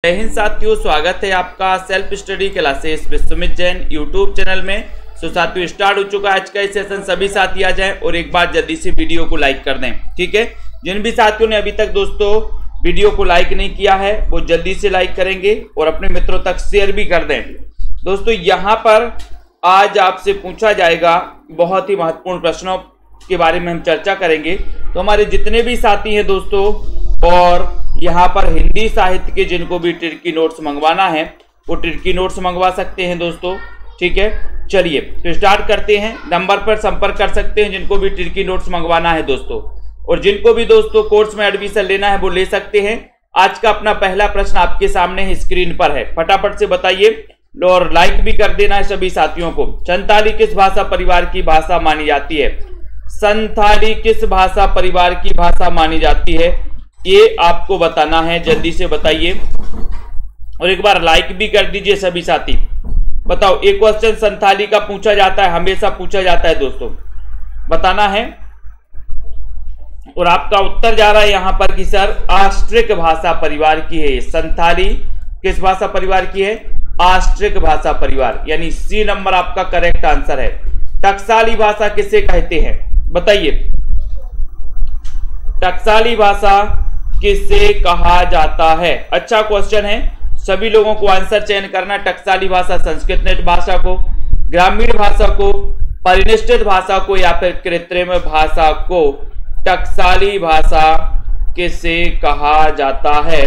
जय हिंद साथियों, स्वागत है आपका self study classes with Sumit Jain YouTube channel में। साथियों स्टार्ट हो चुका है आज का सेशन। सभी साथी आ जाएं और एक बार जल्दी से वीडियो को लाइक कर दें, ठीक है। जिन भी साथियों ने अभी तक दोस्तों वीडियो को लाइक नहीं किया है वो जल्दी से लाइक करेंगे और अपने मित्रों तक शेयर भी कर दें। दोस्तों यहाँ पर आज आपसे पूछा जाएगा बहुत ही महत्वपूर्ण प्रश्नों के बारे में हम चर्चा करेंगे। तो हमारे जितने भी साथी हैं दोस्तों, और यहाँ पर हिंदी साहित्य के जिनको भी टिर्की नोट्स मंगवाना है वो टिर्की नोट्स मंगवा सकते हैं दोस्तों, ठीक है। चलिए तो स्टार्ट करते हैं। नंबर पर संपर्क कर सकते हैं जिनको भी टिर्की नोट्स मंगवाना है दोस्तों, और जिनको भी दोस्तों कोर्स में एडमिशन लेना है वो ले सकते हैं। आज का अपना पहला प्रश्न आपके सामने है, स्क्रीन पर है, फटाफट से बताइए और लाइक भी कर देना है सभी साथियों को। संथाली किस भाषा परिवार की भाषा मानी जाती है? संथाली किस भाषा परिवार की भाषा मानी जाती है, ये आपको बताना है। जल्दी से बताइए और एक बार लाइक भी कर दीजिए सभी साथी। बताओ, एक क्वेश्चन संथाली का पूछा जाता है, हमेशा पूछा जाता है दोस्तों, बताना है। और आपका उत्तर जा रहा है यहां पर कि सर ऑस्ट्रिक भाषा परिवार की है। संथाली किस भाषा परिवार की है? ऑस्ट्रिक भाषा परिवार, यानी सी नंबर आपका करेक्ट आंसर है। टकसाली भाषा किसे कहते हैं बताइए? टकसाली भाषा किसे कहा जाता है? अच्छा क्वेश्चन है, सभी लोगों को आंसर चयन करना। टकसाली भाषा संस्कृत नेट भाषा को, ग्रामीण भाषा को, परिनिष्ठित भाषा को या फिर कृत्रिम भाषा को टकसाली भाषा किसे कहा जाता है?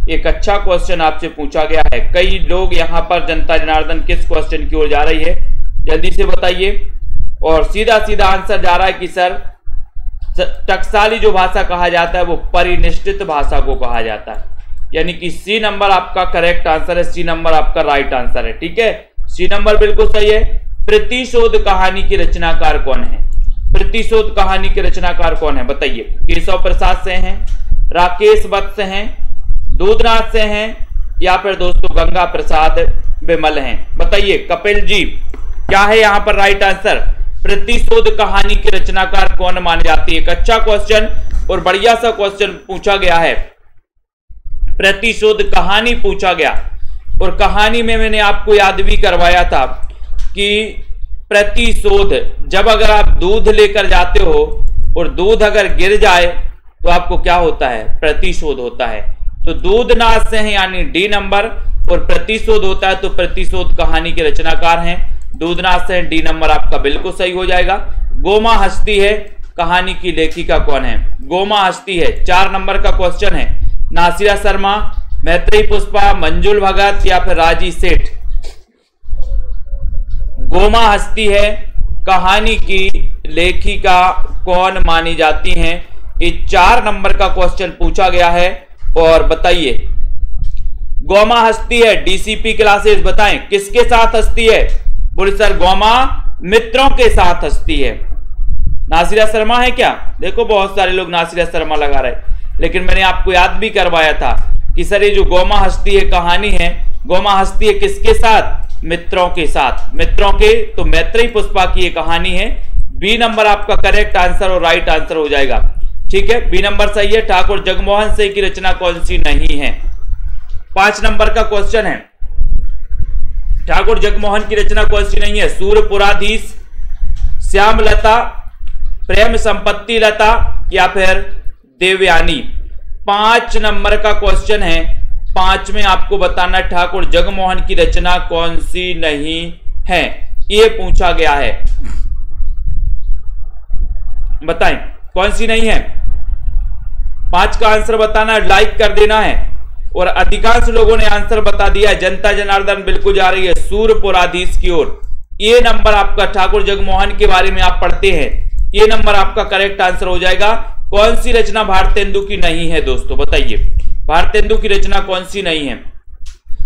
एक अच्छा क्वेश्चन आपसे पूछा गया है। कई लोग यहाँ पर जनता जनार्दन किस क्वेश्चन की ओर जा रही है, जल्दी से बताइए। और सीधा सीधा आंसर जा रहा है कि सर टकसाली जो भाषा कहा जाता है वो परिनिष्ठित भाषा को कहा जाता है, यानी कि सी नंबर आपका करेक्ट आंसर है। सी नंबर आपका राइट आंसर है, ठीक है। सी नंबर बिल्कुल सही है। प्रतिशोध कहानी की रचनाकार कौन है? प्रतिशोध कहानी के रचनाकार कौन है बताइए? केशव प्रसाद से हैं, राकेश वत्स से हैं, दूधनाथ से हैं या फिर दोस्तों गंगा प्रसाद विमल हैं? बताइए कपिल जी, क्या है यहां पर राइट आंसर? प्रतिशोध कहानी की रचनाकार कौन मानी जाती है? एक अच्छा क्वेश्चन और बढ़िया सा क्वेश्चन पूछा गया है। प्रतिशोध कहानी पूछा गया और कहानी में मैंने आपको याद भी करवाया था कि प्रतिशोध, जब अगर आप दूध लेकर जाते हो और दूध अगर गिर जाए तो आपको क्या होता है? प्रतिशोध होता है। तो दूधनाथ से हैं यानी डी नंबर, और प्रतिशोध होता है तो प्रतिशोध कहानी के रचनाकार हैं दूधनाथ से। डी नंबर आपका बिल्कुल सही हो जाएगा। गोमा हस्ती है कहानी की लेखिका कौन है? गोमा हस्ती है, 4 नंबर का क्वेश्चन है। नासिरा शर्मा, मैत्रेयी पुष्पा, मंजुल भगत या फिर राजी सेठ? गोमा हस्ती है कहानी की लेखिका कौन मानी जाती हैं? ये 4 नंबर का क्वेश्चन पूछा गया है। और बताइए, गोमा हस्ती है डीसीपी क्लासेस, बताएं किसके साथ हस्ती है? बोले सर गोमा मित्रों के साथ हस्ती है। नासिरा शर्मा है क्या? देखो बहुत सारे लोग नासिरा शर्मा लगा रहे, लेकिन मैंने आपको याद भी करवाया था कि सर ये जो गोमा हस्ती है कहानी है, गोमा हस्ती है किसके साथ? मित्रों के साथ। मित्रों के, तो मैत्रेयी पुष्पा की ये कहानी है। बी नंबर आपका करेक्ट आंसर और राइट आंसर हो जाएगा, ठीक है। बी नंबर सही है। ठाकुर जगमोहन सिंह की रचना कौन सी नहीं है? 5 नंबर का क्वेश्चन है, ठाकुर जगमोहन की रचना कौन सी नहीं है? सूरपुराधीश, श्यामलता, प्रेम संपत्ति लता या फिर देवयानी? 5 नंबर का क्वेश्चन है। 5 में आपको बताना ठाकुर जगमोहन की रचना कौन सी नहीं है, ये पूछा गया है। बताएं कौन सी नहीं है? 5 का आंसर बताना, लाइक कर देना है। और अधिकांश लोगों ने आंसर बता दिया है। जनता जनार्दन बिल्कुल जा रही है सूरपुराधीश की ओर। ये नंबर आपका ठाकुर जगमोहन के बारे में आप पढ़ते हैं, ये नंबर आपका करेक्ट आंसर हो जाएगा। कौन सी रचना भारतेंदु की नहीं है दोस्तों? बताइए भारतेंदु की रचना कौन सी नहीं है?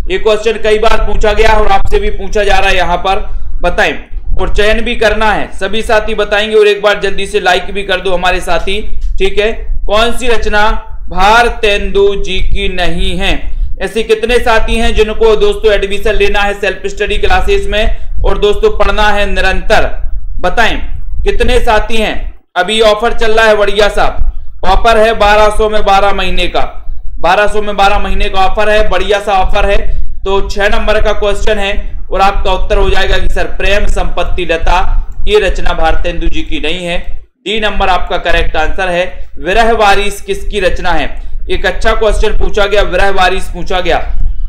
ये क्वेश्चन कई बार पूछा गया और आपसे भी पूछा जा रहा है यहां पर, बताएं। और चयन भी करना है, सभी साथी बताएंगे और एक बार जल्दी से लाइक भी कर दो हमारे साथी, ठीक है। कौन सी रचना भारतेंदु जी की नहीं है? ऐसे कितने साथी हैं जिनको दोस्तों एडमिशन लेना है सेल्फ स्टडी क्लासेस में और दोस्तों पढ़ना है निरंतर? बताएं कितने साथी हैं? अभी ऑफर चल रहा है बढ़िया सा ऑफर है 1200 में 12 महीने का, 1200 में 12 महीने का ऑफर है, बढ़िया सा ऑफर है। तो 6 नंबर का क्वेश्चन है और आपका उत्तर हो जाएगा कि सर प्रेम संपत्ति लता ये रचना भारतेंदु जी की नहीं है। डी नंबर आपका करेक्ट आंसर है। विरह वारिस किसकी रचना है? एक अच्छा क्वेश्चन पूछा गया, विरह वारिस पूछा गया।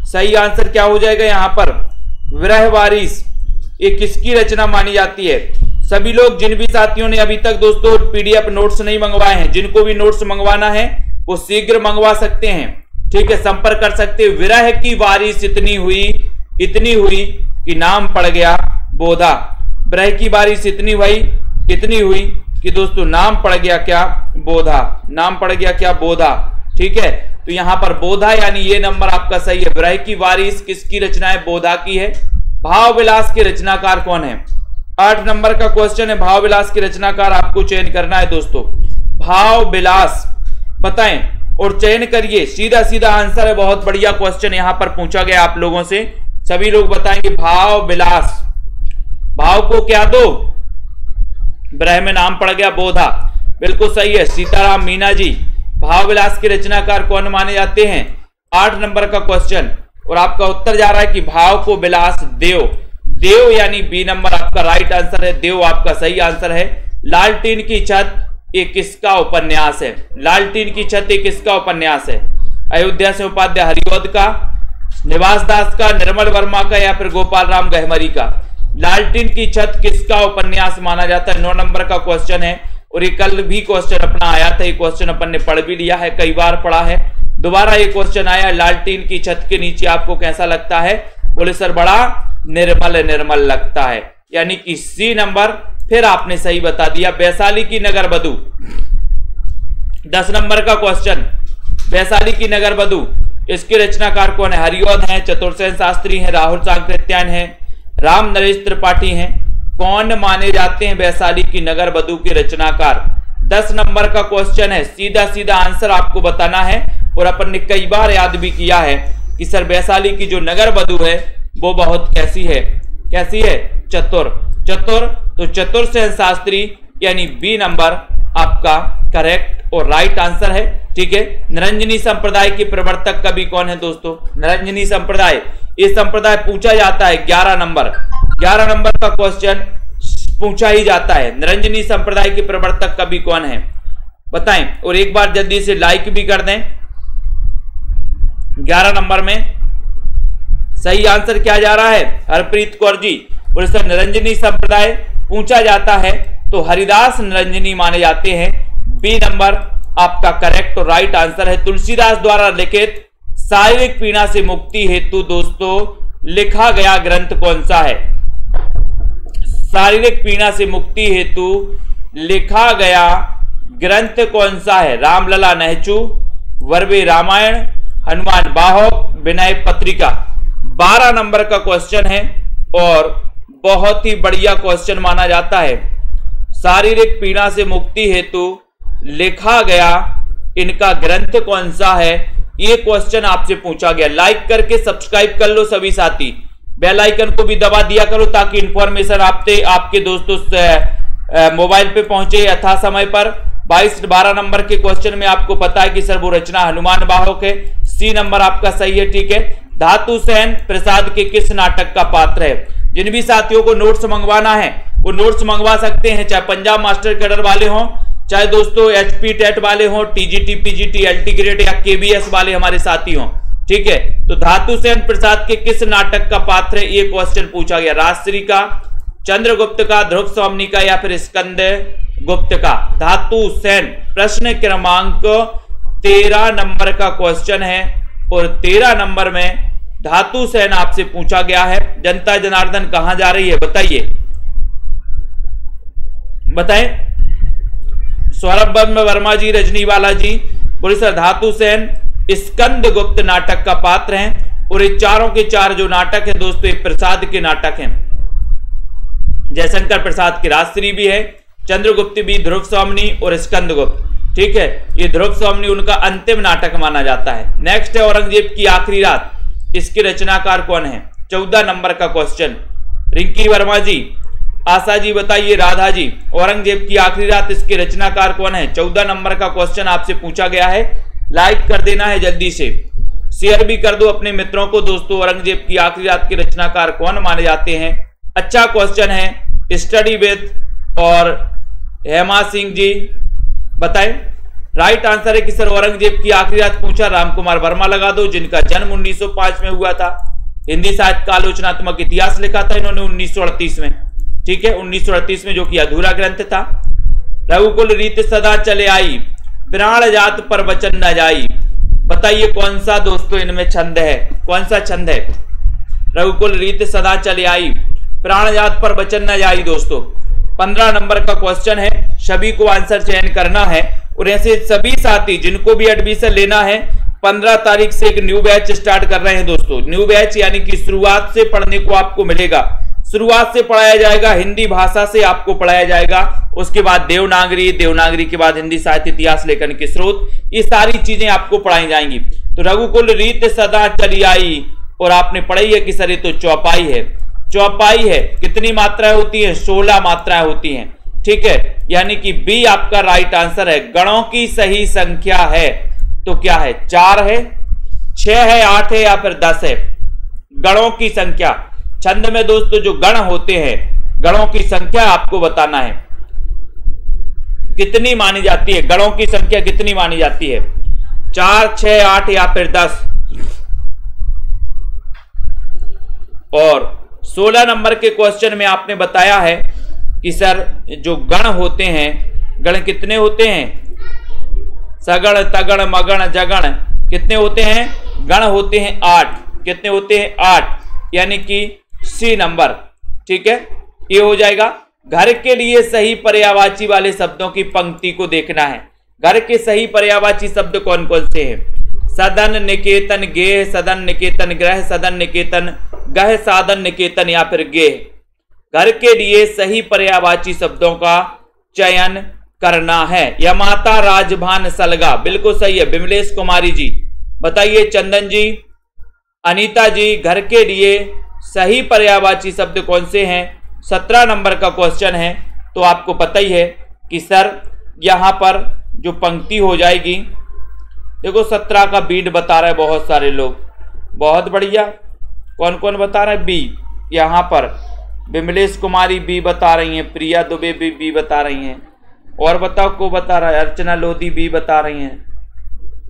सही आंसर क्या हो जाएगा यहाँ पर? विरह वारिस ये किसकी रचना मानी जाती है? सभी लोग, जिन भी साथियों ने अभी तक दोस्तों पीडीएफ नोट्स नहीं मंगवाए हैं, जिनको भी नोट्स मंगवाना है वो शीघ्र मंगवा सकते हैं, ठीक है, संपर्क कर सकते हैं। विरह की बारिश इतनी हुई कि नाम पड़ गया बोधा। विरह की बारिश इतनी हुई कि दोस्तों नाम पड़ गया क्या? बोधा। नाम पड़ गया क्या? बोधा। ठीक है, तो यहां पर बोधा यानी ये नंबर आपका सही है। विरह की बारिश किसकी रचना है? बोधा की है। भाव विलास के रचनाकार कौन है? 8 नंबर का क्वेश्चन है, भाव विलास के रचनाकार आपको चयन करना है दोस्तों। भाव विलास बताएं और चयन करिए। सीधा सीधा आंसर है, बहुत बढ़िया क्वेश्चन यहां पर पूछा गया आप लोगों से। सभी लोग बताएंगे भाव विलास, भाव को क्या दो? विरह में नाम पड़ गया बोधा, बिल्कुल सही है। सीताराम मीना जी, भाव विलास के रचनाकार कौन माने जाते हैं? 8 नंबर का क्वेश्चन और आपका उत्तर जा रहा है कि भाव को विलास देव। देव यानी बी नंबर आपका राइट आंसर है। देव आपका सही आंसर है। लालटेन की छत ये किसका उपन्यास है? लालटेन की छत ये किसका उपन्यास है? अयोध्या से उपाध्याय हरिऔध का, निवास दास का, निर्मल वर्मा का या फिर गोपाल राम गहमरी का? लालटेन की छत किसका उपन्यास माना जाता है? 9 नंबर का क्वेश्चन है और ये कल भी क्वेश्चन अपना आया था। ये क्वेश्चन अपन ने पढ़ भी लिया है, कई बार पढ़ा है। दोबारा ये क्वेश्चन आया, लालटेन की छत के नीचे आपको कैसा लगता है? बोले सर बड़ा निर्मल लगता है, यानी कि सी नंबर फिर आपने सही बता दिया। वैशाली की नगर बधू, 10 नंबर का क्वेश्चन, वैशाली की नगर बधू इसके रचनाकार कौन है? हरिऔध हैं, चतुर्सेन शास्त्री हैं, राहुल सांकृत्यायन हैं, राम नरेश त्रिपाठी हैं। कौन माने जाते हैं वैशाली की नगर बधू के रचनाकार? 10 नंबर का क्वेश्चन है। सीधा सीधा आंसर आपको बताना है और अपन ने कई बार याद भी किया है कि सर वैशाली की जो नगर बधू है वो बहुत कैसी है? चतुर। तो चतुर्सेन शास्त्री यानी बी नंबर आपका करेक्ट और राइट आंसर है। ठीक है, निरंजनी संप्रदाय के प्रवर्तक कवि कौन है दोस्तों? निरंजनी संप्रदाय, ये संप्रदाय पूछा जाता है 11 नंबर का क्वेश्चन पूछा ही जाता है। निरंजनी संप्रदाय के प्रवर्तक कवि कौन है बताएं, और एक बार जल्दी से लाइक भी कर दें। 11 नंबर में सही आंसर क्या जा रहा है? हरप्रीत कौर जी। और सर निरंजनी संप्रदाय पूछा जाता है तो हरिदास निरंजनी माने जाते हैं। बी नंबर आपका करेक्ट और राइट आंसर है। तुलसीदास द्वारा लिखित शारीरिक पीड़ा से मुक्ति हेतु दोस्तों लिखा गया ग्रंथ कौन सा है? शारीरिक पीड़ा से मुक्ति हेतु लिखा गया ग्रंथ कौन सा है? रामलला नहचू, वर्वे रामायण, हनुमान बाहोक, विनय पत्रिका। 12 नंबर का क्वेश्चन है और बहुत ही बढ़िया क्वेश्चन माना जाता है। शारीरिक पीड़ा से मुक्ति हेतु लिखा गया इनका ग्रंथ कौन सा है? ये क्वेश्चन आपसे पूछा गया। लाइक करके सब्सक्राइब कर लो सभी साथी, बेल आइकन को भी दबा दिया करो ताकि इंफॉर्मेशन आपके दोस्तों मोबाइल पे पहुंचे यथा समय पर। 12 नंबर के क्वेश्चन में आपको पता है कि सर वो रचना हनुमान बाहोक है। सी नंबर आपका सही है। ठीक है, धातु सेन प्रसाद के किस नाटक का पात्र है? जिन भी साथियों को नोट्स मंगवाना है वो नोट्स मंगवा सकते हैं, चाहे पंजाब मास्टर कैडर वाले हों, चाहे दोस्तों एचपी टेट वाले हों, टीजीटी, पीजीटी, एलटी ग्रेड या केबीएस वाले हमारे साथी हों। ठीक है, तो धातु सेन प्रसाद के किस नाटक का पात्र है? ये क्वेश्चन पूछा गया। राजश्री का, चंद्रगुप्त का, ध्रुव स्वामी का या फिर स्कंद गुप्त का? धातु सेन। प्रश्न क्रमांक 13 नंबर का क्वेश्चन है और 13 नंबर में धातु सेन आपसे पूछा गया है। जनता जनार्दन कहां जा रही है बताइए, बताएं। सौरभ वर्मा जी, रजनीवाला जी, बोले सर धातु सेन स्कंद गुप्त नाटक का पात्र हैं और ये चारों के चार जो नाटक है दोस्तों ये प्रसाद के नाटक हैं। जयशंकर प्रसाद की राजश्री भी है, चंद्रगुप्त भी, ध्रुव स्वामी और स्कंद गुप्त। ठीक है, ये ध्रुव स्वामी उनका अंतिम नाटक माना जाता है। नेक्स्ट है औरंगजेब की आखिरी रात, इसके रचनाकार कौन है? 14 नंबर का क्वेश्चन। रिंकी वर्मा जी, आशा जी बताइए, राधा जी, औरंगजेब की आखिरी रात इसके रचनाकार कौन है? 14 नंबर का क्वेश्चन आपसे पूछा गया है। लाइक कर देना है जल्दी से, शेयर भी कर दो अपने मित्रों को। दोस्तों, औरंगजेब की आखिरी रात के रचनाकार कौन माने जाते हैं? अच्छा क्वेश्चन है, स्टडी विद और हेमा सिंह जी बताएं। राइट आंसर है कि सर औरंगजेब की आखिरी रात पूछा राम कुमार वर्मा लगा दो, जिनका जन्म 1905 में हुआ था। हिंदी साहित्य का आलोचनात्मक इतिहास लिखा था इन्होंने 1938 में, ठीक है, 1938 में, जो कि अधूरा ग्रंथ था। रघुकुल रीत सदा चले आई, प्राण जात पर वचन न जाई। बताइए कौन सा दोस्तों इनमें छंद है, कौन सा छंद है? रघुकुल रीत सदा चले आई, प्राण जात पर वचन न जाई। दोस्तों 15 नंबर का क्वेश्चन है, सभी को आंसर चयन करना है। और ऐसे सभी साथी जिनको भी एडमिशन लेना है 15 तारीख से एक न्यू बैच स्टार्ट कर रहे हैं दोस्तों। न्यू बैच यानी कि शुरुआत से पढ़ने को आपको मिलेगा, शुरुआत से पढ़ाया जाएगा, हिंदी भाषा से आपको पढ़ाया जाएगा, उसके बाद देवनागरी, देवनागरी के बाद हिंदी साहित्य इतिहास लेखन के स्रोत, ये सारी चीजें आपको पढ़ाई जाएंगी। तो रघुकुल रीत सदा चली आई, और आपने पढ़ाई है कि सर ये तो चौपाई है, चौपाई है। कितनी मात्राएं होती है? 16 मात्राएं होती हैं, ठीक है, यानी कि बी आपका राइट आंसर है। गणों की सही संख्या है तो क्या है? 4 है, 6 है, 8 है या फिर 10 है? गणों की संख्या। छंद में दोस्तों जो गण होते हैं, गणों की संख्या आपको बताना है कितनी मानी जाती है, गणों की संख्या कितनी मानी जाती है? 4, 6, 8 या फिर 10? और 16 नंबर के क्वेश्चन में आपने बताया है कि सर जो गण होते हैं, गण कितने होते हैं? सगण, तगण, मगण, जगण, कितने होते हैं? गण होते हैं 8। कितने होते हैं? 8, यानी कि सी नंबर, ठीक है, ये हो जाएगा। घर के लिए सही पर्यायवाची वाले शब्दों की पंक्ति को देखना है। घर के सही पर्यायवाची शब्द कौन कौन से हैं? सदन, निकेतन, गेह, सदन, निकेतन, ग्रह, सदन, निकेतन, गह, साधन, निकेतन या फिर गेह। घर के लिए सही पर्यायवाची शब्दों का चयन करना है। यमाता, राजभान, सलगा, बिल्कुल सही है। बिमलेश कुमारी जी बताइए, चंदन जी, अनीता जी, घर के लिए सही पर्यायवाची शब्द कौन से हैं? 17 नंबर का क्वेश्चन है। तो आपको पता ही है कि सर यहां पर जो पंक्ति हो जाएगी, देखो 17 का बीट बता रहे हैं बहुत सारे लोग, बहुत बढ़िया। कौन कौन बता रहे हैं? बी, यहां पर बिमलेश कुमारी बी बता रही हैं, प्रिया दुबे भी बी बता रही हैं, और बताओ को बता रहा है? अर्चना लोधी बी बता रही हैं,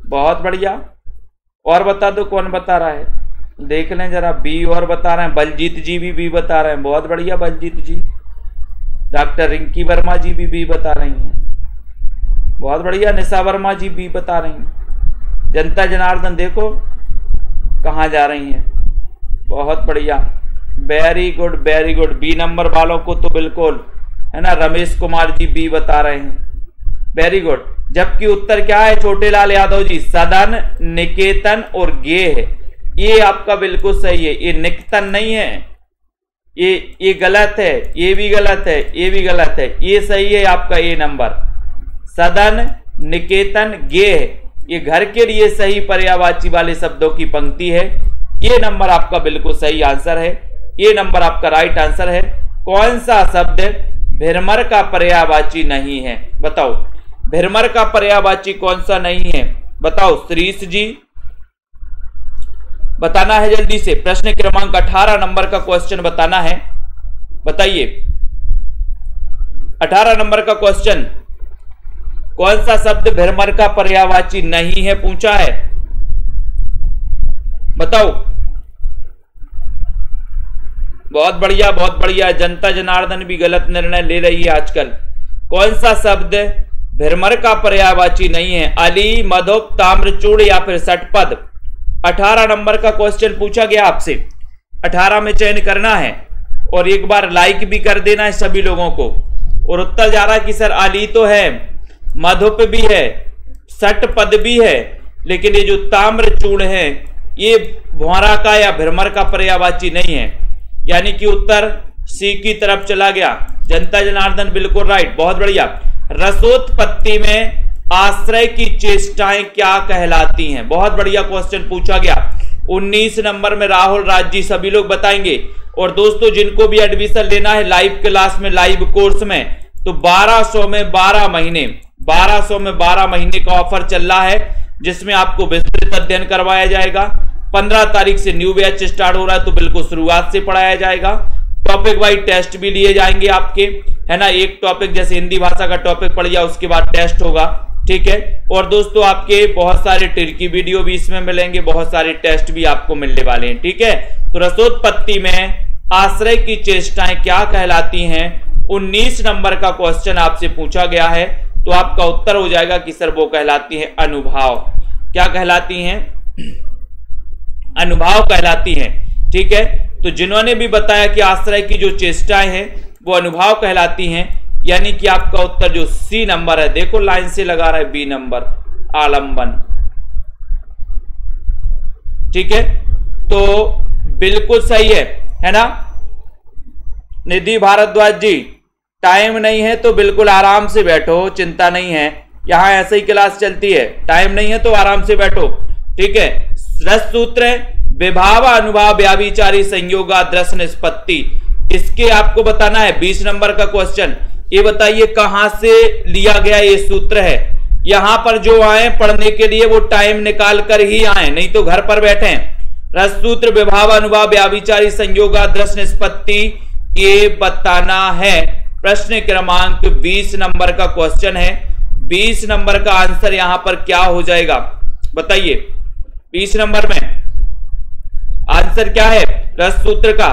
बहुत बढ़िया। और बता दो कौन बता रहा है, देख लें जरा। बी और बता रहे हैं, बलजीत जी भी बी बता रहे हैं, बहुत बढ़िया बलजीत जी। डॉक्टर रिंकी वर्मा जी भी बी बता रही हैं, बहुत बढ़िया। निशा वर्मा जी बी बता रही हैं। जनता जनार्दन देखो कहाँ जा रही हैं, बहुत बढ़िया, very good very good. B number वालों को तो बिल्कुल है ना, रमेश कुमार जी बी बता रहे हैं, वेरी गुड। जबकि उत्तर क्या है छोटे लाल यादव जी? सदन, निकेतन और गेह, ये आपका बिल्कुल सही है। ये निकेतन नहीं है, ये गलत है, ये भी गलत है, ये भी गलत है, ये सही है आपका ए नंबर। सदन, निकेतन, गेह, ये घर के लिए सही पर्यायवाची वाले शब्दों की पंक्ति है। ये नंबर आपका बिल्कुल सही आंसर है, ये नंबर आपका राइट आंसर है। कौन सा शब्द भिरमर का पर्यायवाची नहीं है? बताओ, भिरमर का पर्यायवाची कौन सा नहीं है? बताओ श्रीश जी, बताना है जल्दी से। प्रश्न क्रमांक 18 नंबर का क्वेश्चन बताना है, बताइए 18 नंबर का क्वेश्चन, कौन सा शब्द भिरमर का पर्यायवाची नहीं है पूछा है, बताओ। बहुत बढ़िया बहुत बढ़िया। जनता जनार्दन भी गलत निर्णय ले रही है आजकल। कौन सा शब्द भिरमर का पर्यायवाची नहीं है? अली, मधुप, ताम्रचूड़ या फिर षटपद? 18 नंबर का क्वेश्चन पूछा गया आपसे, 18 में चयन करना है और एक बार लाइक भी कर देना है सभी लोगों को। और उत्तर जा रहा है कि सर अली तो है, मधुप भी है, षटपद भी है, लेकिन ये जो ताम्रचूड़ है ये भौरा का या भिरमर का पर्यायवाची नहीं है, यानी कि उत्तर सी की तरफ चला गया। जनता जनार्दन बिल्कुल राइट, बहुत बढ़िया। रसोत्पत्ति में आश्रय की चेष्टाएं क्या कहलाती हैं? बहुत बढ़िया क्वेश्चन पूछा गया। 19 नंबर में राहुल राज जी सभी लोग बताएंगे। और दोस्तों जिनको भी एडमिशन लेना है लाइव क्लास में, लाइव कोर्स में, तो 1200 में 12 महीने, 1200 में 12 महीने का ऑफर चल रहा है। जिसमें आपको विस्तृत अध्ययन करवाया जाएगा। 15 तारीख से न्यू बैच स्टार्ट हो रहा है, तो बिल्कुल शुरुआत से पढ़ाया जाएगा। टॉपिक वाइज टेस्ट भी लिए जाएंगे आपके, है ना। एक टॉपिक जैसे हिंदी भाषा का टॉपिक पढ़ लिया, उसके बाद टेस्ट होगा, ठीक है। और दोस्तों आपके बहुत सारे टिर्की वीडियो भी इसमें मिलेंगे, बहुत सारे टेस्ट भी आपको मिलने वाले हैं, ठीक है। तो रसोत्पत्ति में आश्रय की चेष्टाएं क्या कहलाती हैं, 19 नंबर का क्वेश्चन आपसे पूछा गया है। तो आपका उत्तर हो जाएगा कि सर वो कहलाती है अनुभाव। क्या कहलाती हैं? अनुभाव कहलाती हैं, ठीक है। तो जिन्होंने भी बताया कि आश्रय की जो चेष्टाएं हैं वो अनुभाव कहलाती हैं, यानी कि आपका उत्तर जो सी नंबर है, देखो लाइन से लगा रहा है बी नंबर, आलंबन, ठीक है। तो बिल्कुल सही है ना। निधि भारद्वाज जी, टाइम नहीं है तो बिल्कुल आराम से बैठो, चिंता नहीं है, यहां ऐसे ही क्लास चलती है। टाइम नहीं है तो आराम से बैठो, ठीक है। रस सूत्र विभाव अनुभाव व्याभिचारी संयोगा दृश्य निष्पत्ति, इसके आपको बताना है 20 नंबर का क्वेश्चन। ये बताइए कहां से लिया गया ये सूत्र है। यहां पर जो आए पढ़ने के लिए वो टाइम निकाल कर ही आए, नहीं तो घर पर बैठे। रस सूत्र विभाव अनुभाव व्याभिचारी संयोगा दृश्य निष्पत्ति, ये बताना है। प्रश्न क्रमांक 20 नंबर का क्वेश्चन है। 20 नंबर का आंसर यहां पर क्या हो जाएगा बताइए। 20 नंबर में आंसर क्या है रस सूत्र का?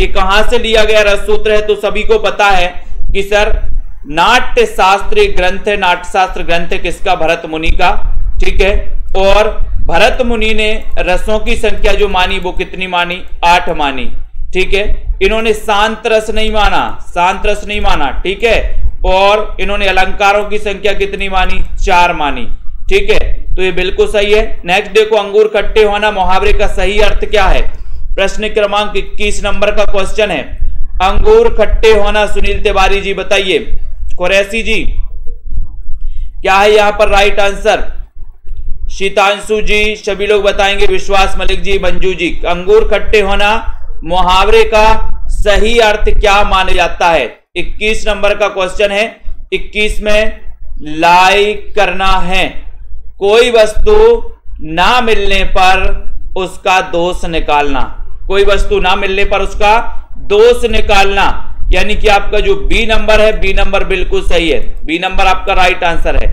ये कहां से लिया गया रस सूत्र है? तो सभी को पता है कि सर नाट्य शास्त्री ग्रंथ है, नाट्यशास्त्र ग्रंथ किसका? भरत मुनि का, ठीक है। और भरत मुनि ने रसों की संख्या जो मानी वो कितनी मानी? 8 मानी, ठीक है। इन्होंने शांत रस नहीं माना, शांत रस नहीं माना, ठीक है। और इन्होंने अलंकारों की संख्या कितनी मानी? 4 मानी, ठीक है। तो ये बिल्कुल सही है। नेक्स्ट देखो, अंगूर खट्टे होना मुहावरे का सही अर्थ क्या है? प्रश्न क्रमांक 21 नंबर का क्वेश्चन है। अंगूर खट्टे होना, सुनील तिवारी जी बताइए। कुरैशी जी, क्या है यहां पर राइट आंसर? शीतांशु जी, सभी लोग बताएंगे। विश्वास मलिक जी, मंजू जी, अंगूर खट्टे होना मुहावरे का सही अर्थ क्या माना जाता है? 21 नंबर का क्वेश्चन है। 21 में लाइक करना है। कोई वस्तु ना मिलने पर उसका दोष निकालना, कोई वस्तु ना मिलने पर उसका दोष निकालना, यानी कि आपका जो बी नंबर है, बी नंबर बिल्कुल सही है। बी नंबर आपका राइट आंसर है,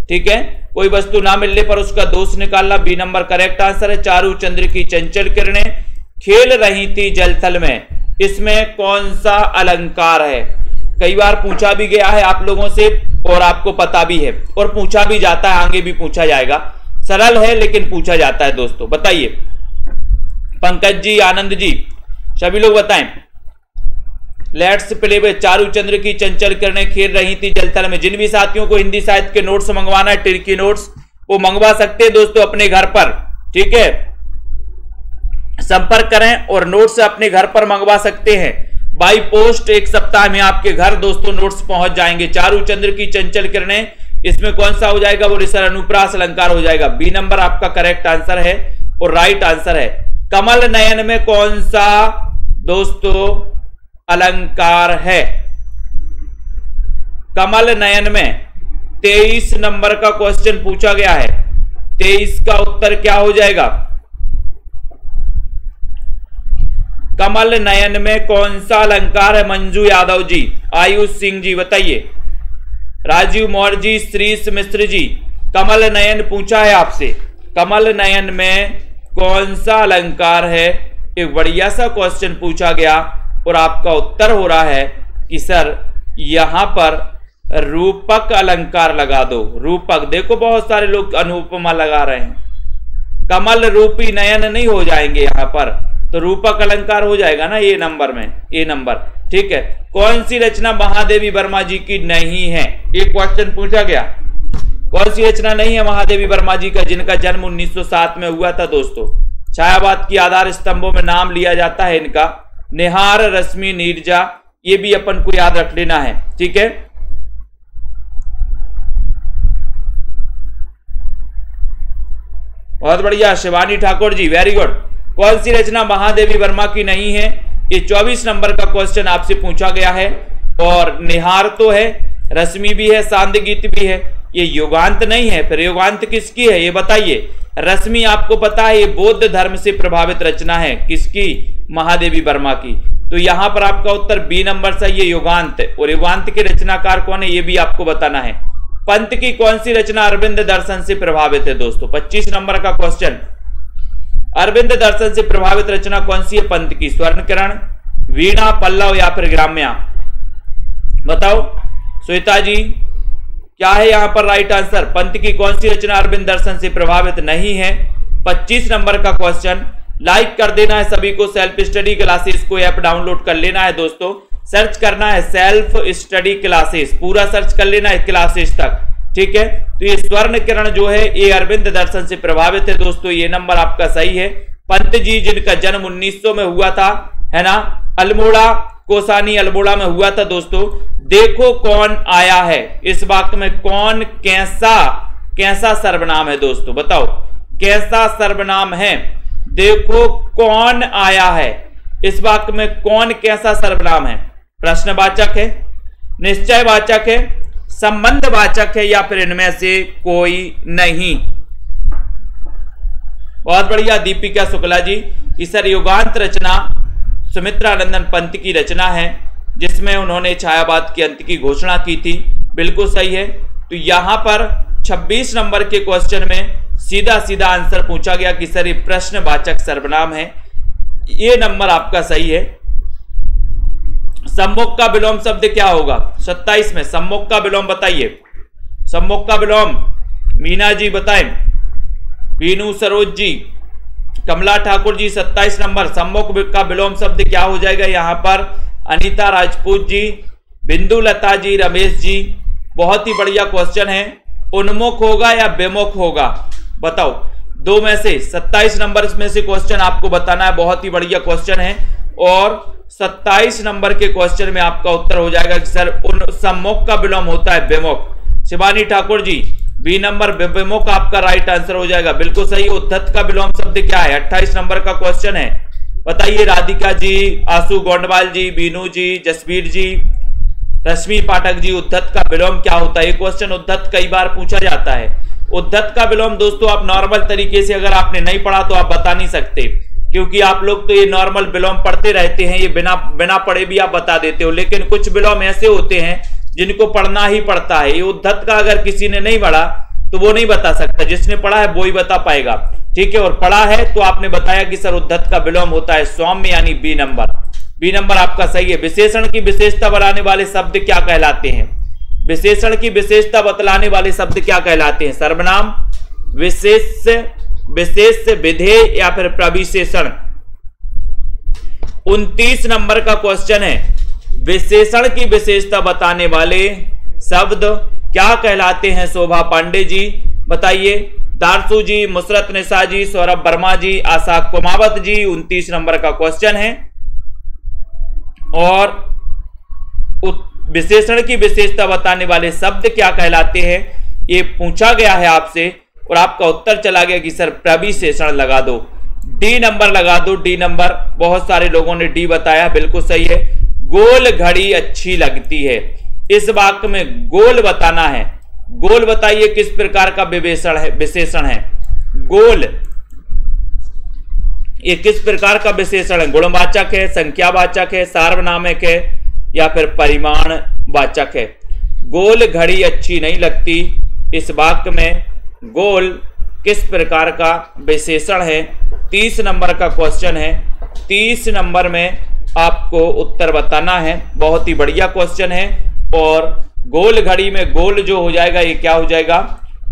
ठीक है। कोई वस्तु ना मिलने पर उसका दोष निकालना, बी नंबर करेक्ट आंसर है। चारू चंद्र की चंचल किरणें खेल रही थी जलथल में, इसमें कौन सा अलंकार है? कई बार पूछा भी गया है आप लोगों से और आपको पता भी है, और पूछा भी जाता है, आगे भी पूछा जाएगा। सरल है लेकिन पूछा जाता है दोस्तों, बताइए। पंकज जी, आनंद जी, सभी लोग बताएं। लेट्स प्ले विद चारू चंद्र की चंचल किरणें खेल रही थी जलथल में। जिन भी साथियों को हिंदी साहित्य के नोट्स मंगवाना है, टिर्की नोट्स, वो मंगवा सकते हैं दोस्तों अपने घर पर, ठीक है। संपर्क करें और नोट्स अपने घर पर मंगवा सकते हैं। बाई पोस्ट 1 सप्ताह में आपके घर दोस्तों नोट्स पहुंच जाएंगे। चारू चंद्र की चंचल किरणें, इसमें कौन सा हो जाएगा? वो ऋषर अनुप्रास अलंकार हो जाएगा। बी नंबर आपका करेक्ट आंसर है और राइट आंसर है। कमल नयन में कौन सा दोस्तों अलंकार है? कमल नयन में 23 नंबर का क्वेश्चन पूछा गया है। 23 का उत्तर क्या हो जाएगा? कमल नयन में कौन सा अलंकार है? मंजू यादव जी, आयुष सिंह जी बताइए। राजीव मौर्य जी, श्रीश मिश्र जी, कमल नयन पूछा है आपसे। कमल नयन में कौन सा अलंकार है? एक बढ़िया सा क्वेश्चन पूछा गया और आपका उत्तर हो रहा है कि सर यहां पर रूपक अलंकार लगा दो। रूपक, देखो बहुत सारे लोग अनुपमा लगा रहे हैं। कमल रूपी नयन नहीं हो जाएंगे यहां पर, तो रूपक अलंकार हो जाएगा ना ए नंबर में, ए नंबर, ठीक है। कौन सी रचना महादेवी वर्मा जी की नहीं है? एक क्वेश्चन पूछा गया। कौन सी रचना नहीं है महादेवी वर्मा जी का, जिनका जन्म 1907 में हुआ था दोस्तों? छायावाद की आधार स्तंभों में नाम लिया जाता है इनका, निहार, रश्मि, नीरजा, ये भी अपन को याद रख लेना है, ठीक है। बहुत बढ़िया शिवानी ठाकुर जी, वेरी गुड। कौन सी रचना महादेवी वर्मा की नहीं है? ये 24 नंबर का क्वेश्चन आपसे पूछा गया है। और निहार तो है, रश्मि भी है, सांद गीत भी है, ये युगांत नहीं है, फिर युगांत किसकी है ये बताइए। रश्मि आपको पता है ये बौद्ध धर्म से प्रभावित रचना है, किसकी, महादेवी वर्मा की। तो यहां पर आपका उत्तर बी नंबर सही है, युगांत। और युगांत के रचनाकार कौन है ये भी आपको बताना है। पंत की कौन सी रचना अरविंद दर्शन से प्रभावित है दोस्तों, 25 नंबर का क्वेश्चन। अरविंद दर्शन से प्रभावित रचना कौन सी है पंत की, स्वर्ण किरण, वीणा, पल्लव या फिर ग्राम्या, बताओ श्वेता जी क्या है यहां पर राइट आंसर। पंत की कौन सी रचना अरविंद दर्शन से प्रभावित नहीं है, 25 नंबर का क्वेश्चन। लाइक कर देना है सभी को, सेल्फ स्टडी क्लासेस को ऐप डाउनलोड कर लेना है दोस्तों, सर्च करना है सेल्फ स्टडी क्लासेस, पूरा सर्च कर लेना है क्लासेस तक, ठीक है। तो ये स्वर्ण किरण जो है ये अरविंद दर्शन से प्रभावित है दोस्तों, ये नंबर आपका सही है। पंत जी जिनका जन्म 1900 में हुआ था, है ना, अल्मोड़ा, कोसानी अल्मोड़ा में हुआ था दोस्तों। देखो कौन आया है, इस वाक्य में कौन कैसा सर्वनाम है दोस्तों, बताओ कैसा सर्वनाम है। देखो कौन आया है, इस वाक्य में कौन कैसा सर्वनाम है, प्रश्नवाचक है, निश्चयवाचक है, संबंधवाचक है या फिर इनमें से कोई नहीं। बहुत बढ़िया दीपिका शुक्ला जी कि सर युगांत रचना सुमित्रानंदन पंत की रचना है जिसमें उन्होंने छायावाद के अंत की घोषणा की थी, बिल्कुल सही है। तो यहां पर 26 नंबर के क्वेश्चन में सीधा सीधा आंसर पूछा गया कि सर ये प्रश्नवाचक सर्वनाम है, ये नंबर आपका सही है। सम्मुख का विलोम शब्द क्या होगा, 27 में सम्मुख का विलोम बताइए, सम्मुख का विलोम मीना जी बताएं, बीनू सरोज जी, कमला ठाकुर जी 27 नंबर सम्मुख का विलोम शब्द क्या हो जाएगा यहाँ पर, अनीता राजपूत जी, बिंदु लता जी, रमेश जी, बहुत ही बढ़िया क्वेश्चन है। उन्मुख होगा या विमुख होगा, बताओ दो में से, 27 नंबर में से क्वेश्चन आपको बताना है, बहुत ही बढ़िया क्वेश्चन है। और 27 नंबर के क्वेश्चन में आपका उत्तर हो जाएगा कि सर सम्मुख का विलोम होता है विमुख। शिवानी ठाकुर जी बी नंबर विमुख आपका राइट आंसर हो जाएगा, बिल्कुल सही। उद्धत का विलोम शब्द क्या है, 28 नंबर का क्वेश्चन है, बताइए। राधिका जी, आशु गोंडवाल जी, बीनू जी, जसवीर जी, रश्मि पाठक जी, उद्धत का विलोम क्या होता है, ये क्वेश्चन उद्धत कई बार पूछा जाता है। उद्धत का विलोम दोस्तों आप नॉर्मल तरीके से अगर आपने नहीं पढ़ा तो आप बता नहीं सकते, क्योंकि आप लोग तो ये नॉर्मल विलोम पढ़ते रहते हैं, ये बिना पढ़े भी आप बता देते हो। लेकिन कुछ विलोम ऐसे होते हैं जिनको पढ़ना ही पड़ता है। ये उद्धत का अगर किसी ने नहीं पढ़ा तो वो नहीं बता सकता, जिसने पढ़ा है वो ही बता पाएगा, ठीक है। और पढ़ा है तो आपने बताया कि सर उद्धत का विलोम होता है सौम्य, यानी बी नंबर। बी नंबर आपका सही है। विशेषण की विशेषता बनाने वाले शब्द क्या कहलाते हैं, विशेषण की विशेषता बतलाने वाले शब्द क्या कहलाते हैं, सर्वनाम, विशेष विधेय या फिर प्रविशेषण। 29 नंबर का क्वेश्चन है, विशेषण की विशेषता बताने वाले शब्द क्या कहलाते हैं, शोभा पांडे जी बताइए, दारसू जी, मुसरत निशा जी, सौरभ वर्मा जी, आशा कुमावत जी। 29 नंबर का क्वेश्चन है। और विशेषण की विशेषता बताने वाले शब्द क्या कहलाते हैं ये पूछा गया है आपसे, और आपका उत्तर चला गया कि सर प्रविशेषण लगा दो, डी नंबर लगा दो, डी नंबर। बहुत सारे लोगों ने डी बताया, बिल्कुल सही है। गोल घड़ी अच्छी लगती है, इस वाक्य में गोल बताना है। गोल बताइए किस प्रकार का विशेषण है, गोल ये किस प्रकार का विशेषण है, गुणवाचक है, संख्यावाचक है, सार्वनामिक है या फिर परिमाणवाचक है। गोल घड़ी अच्छी नहीं लगती, इस वाक्य में गोल किस प्रकार का विशेषण है, 30 नंबर का क्वेश्चन है। 30 नंबर में आपको उत्तर बताना है, बहुत ही बढ़िया क्वेश्चन है। और गोल घड़ी में गोल जो हो जाएगा ये क्या हो जाएगा,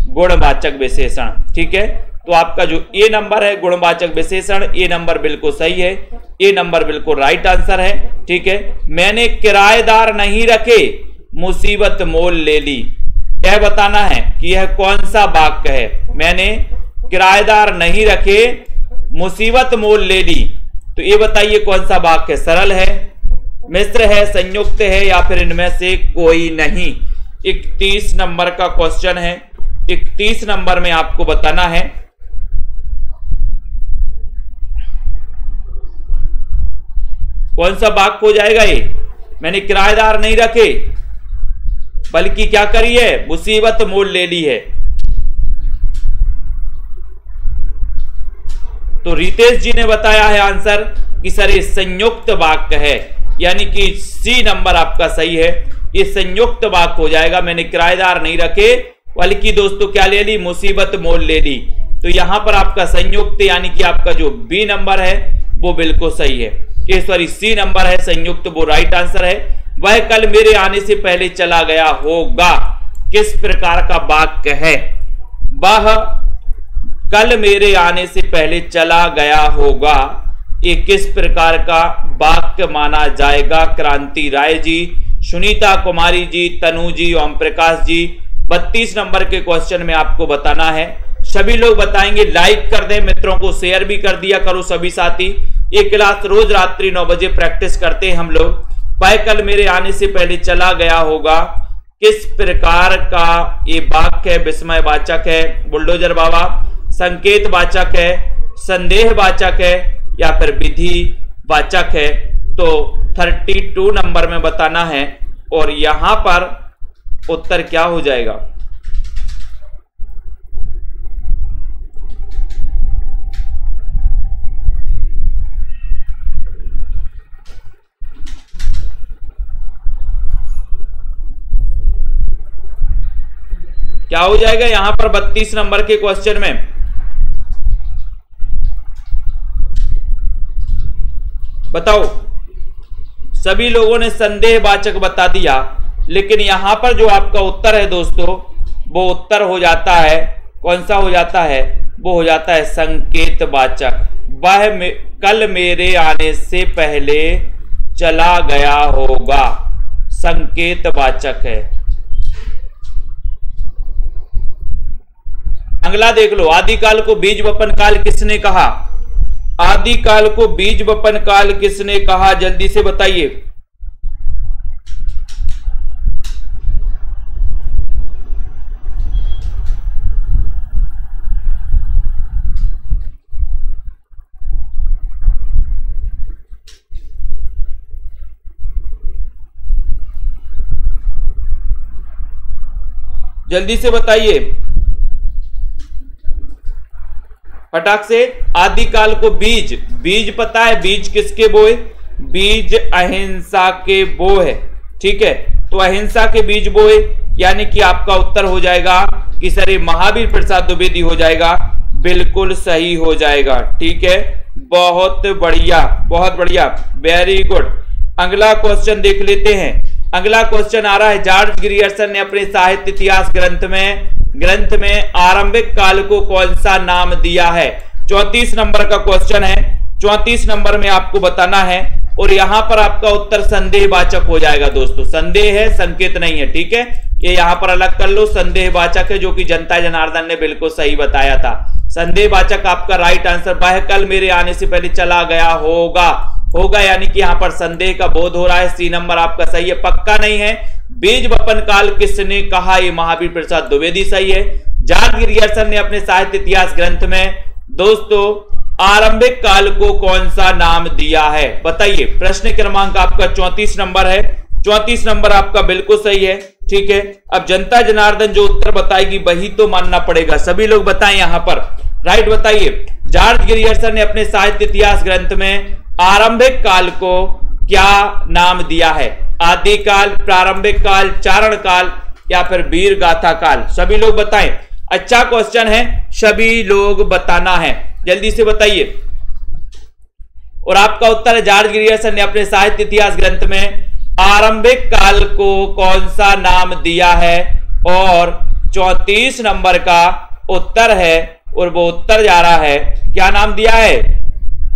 गुणवाचक विशेषण, ठीक है। तो आपका जो ए नंबर है गुणवाचक विशेषण, ए नंबर बिल्कुल सही है, ए नंबर बिल्कुल राइट आंसर है, ठीक है। मैंने किराएदार नहीं रखे, मुसीबत मोल ले ली, यह बताना है कि यह कौन सा वाक्य है। मैंने किराएदार नहीं रखे, मुसीबत मोल ले ली, तो ये बताइए कौन सा वाक्य है, सरल है, मिश्र है, संयुक्त है या फिर इनमें से कोई नहीं। 31 नंबर का क्वेश्चन है। 31 नंबर में आपको बताना है कौन सा वाक्य हो जाएगा ये, मैंने किराएदार नहीं रखे, बल्कि क्या करी है, मुसीबत मोल ले ली है। तो रितेश जी ने बताया है आंसर कि सर ये संयुक्त वाक्य है, यानी कि सी नंबर आपका सही है, ये संयुक्त वाक्य हो जाएगा। मैंने किराएदार नहीं रखे बल्कि दोस्तों क्या ले ली, मुसीबत मोल ले ली। तो यहां पर आपका संयुक्त यानी कि आपका जो बी नंबर है वो बिल्कुल सही है। सॉरी सी नंबर है संयुक्त, वो राइट आंसर है। वह कल मेरे आने से पहले चला गया होगा किस प्रकार का वाक्य है, वह कल मेरे आने से पहले चला गया होगा, ये किस प्रकार का वाक्य माना जाएगा। क्रांति राय जी, सुनीता कुमारी जी, तनु जी, ओम प्रकाश जी, 32 नंबर के क्वेश्चन में आपको बताना है। सभी लोग बताएंगे, लाइक कर दें, मित्रों को शेयर भी कर दिया करो सभी साथी। ये क्लास रोज रात्रि 9 बजे प्रैक्टिस करते हैं हम लोग। वह कल मेरे आने से पहले चला गया होगा किस प्रकार का ये वाक्य है, विस्मय वाचक है, बुलडोजर बाबा, संकेत वाचक है, संदेह वाचक है या फिर विधि वाचक है। तो 32 नंबर में बताना है और यहां पर उत्तर क्या हो जाएगा। क्या हो जाएगा यहां पर 32 नंबर के क्वेश्चन में, बताओ। सभी लोगों ने संदेहवाचक बता दिया, लेकिन यहां पर जो आपका उत्तर है दोस्तों, वो उत्तर हो जाता है, कौन सा हो जाता है, वो हो जाता है संकेतवाचक। वह कल मेरे आने से पहले चला गया होगा, संकेतवाचक है। अगला देख लो, आदिकाल को बीज वपन काल किसने कहा। आदिकाल को बीज वपन काल किसने कहा, जल्दी से बताइए। जल्दी से बताइए फटाक से। आदिकाल को बीज, बीज पता है बीज किसके बोए, बीज अहिंसा के बोए, ठीक है। तो अहिंसा के बीज बोए, यानी कि आपका उत्तर हो जाएगा कि सर ये महावीर प्रसाद द्विवेदी हो जाएगा, बिल्कुल सही हो जाएगा, ठीक है। बहुत बढ़िया, बहुत बढ़िया, वेरी गुड। अगला क्वेश्चन देख लेते हैं। अगला क्वेश्चन आ रहा है, जॉर्ज ग्रियर्सन ने अपने साहित्य इतिहास ग्रंथ में आरंभिक काल को कौन सा नाम दिया है। 34 नंबर का क्वेश्चन है। 34 नंबर में आपको बताना है और यहां पर आपका उत्तर संदेहवाचक हो जाएगा दोस्तों। संदेह है, संकेत नहीं है, ठीक है। ये यहां पर अलग कर लो, संदेहवाचक है, जो कि जनता जनार्दन ने बिल्कुल सही बताया था। संदेहवाचक आपका राइट आंसर। वह कल मेरे आने से पहले चला गया होगा, होगा यानी कि यहां पर संदेह का बोध हो रहा है। सी नंबर आपका सही है, पक्का नहीं है। बीज वपन काल किसने कहा, ये महावीर प्रसाद द्विवेदी सही है। जॉर्ज ग्रियर्सन ने अपने साहित्य इतिहास ग्रंथ में दोस्तों आरंभिक काल को कौन सा नाम दिया है, बताइए। प्रश्न क्रमांक आपका 34 नंबर है। 34 नंबर आपका बिल्कुल सही है, ठीक है। अब जनता जनार्दन जो उत्तर बताएगी वही तो मानना पड़ेगा। सभी लोग बताएं यहां पर, राइट बताइए। जॉर्ज ग्रियर्सन ने अपने साहित्य इतिहास ग्रंथ में आरंभिक काल को क्या नाम दिया है। आदिकाल, प्रारंभिक काल, चारण काल या फिर वीर गाथा काल। सभी लोग बताएं, अच्छा क्वेश्चन है, सभी लोग बताना है, जल्दी से बताइए। और आपका उत्तर है जॉर्ज ग्रियर्सन ने अपने साहित्य इतिहास ग्रंथ में आरंभिक काल को कौन सा नाम दिया है और 34 नंबर का उत्तर है। और वो उत्तर जा रहा है, क्या नाम दिया है,